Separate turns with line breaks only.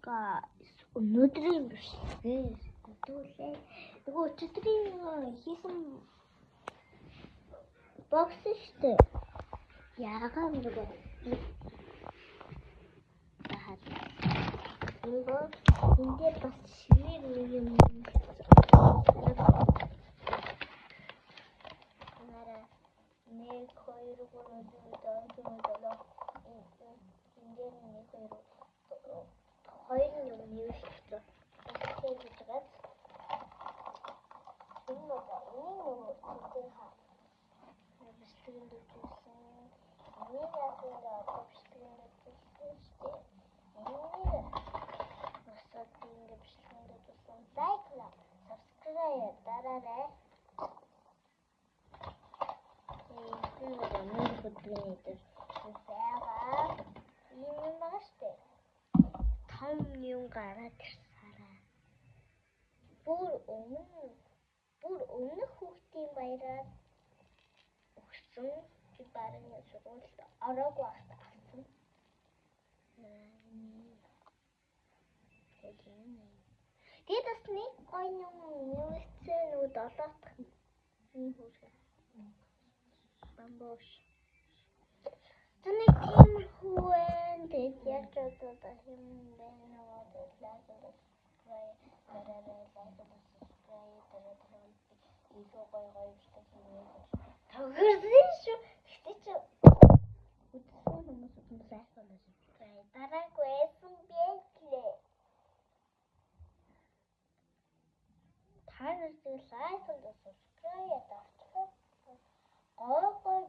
Guys, өнөөдрийн бичлэгээ хэдүүлээ. Нөгөө өчигдрийн хийсэн бокс штэ. Яагаад нөгөө энэ бас шивэр нэг юм. Нара 1 2 3 4 5 6 7 хоёр юм нэрвэлчихсэн. Тэгэхээр гэж байгаа. Энэ нөгөө хаа. Бичлэгийн дэвжсэн. Энэ яасан бичлэгийн дэвжсэн шүү дээ. Энэ басаад ингэ бичлэгийн дэвжсэн. Лайк, subscribe дараарай. Энэ нөгөө хөдөлгөөний дээр байгаа. Энэ маште. Том юм гараад ирсараа. Бүр өмнөх хүүхдийн баяраар өгсөн би барны сургуульд ороогүй байхдаа авсан. Тэгээд бас нэг гоё юм нэмэгдсэн нөгөө 7 дахь энэ хүүшээ. Бамбош. Тэнийг тиймэрхүү байна. Тэгээд яаж одоо юм бэ? Нөгөө лайк илүү гоё бичлэг хийгээд төгөрсөн шүү. Гэтэ чи үзсэн хүмүүс сайхан subscribe дараагүй эсэн бэлээ. Та нарт лайк and subscribe дараачих. Гой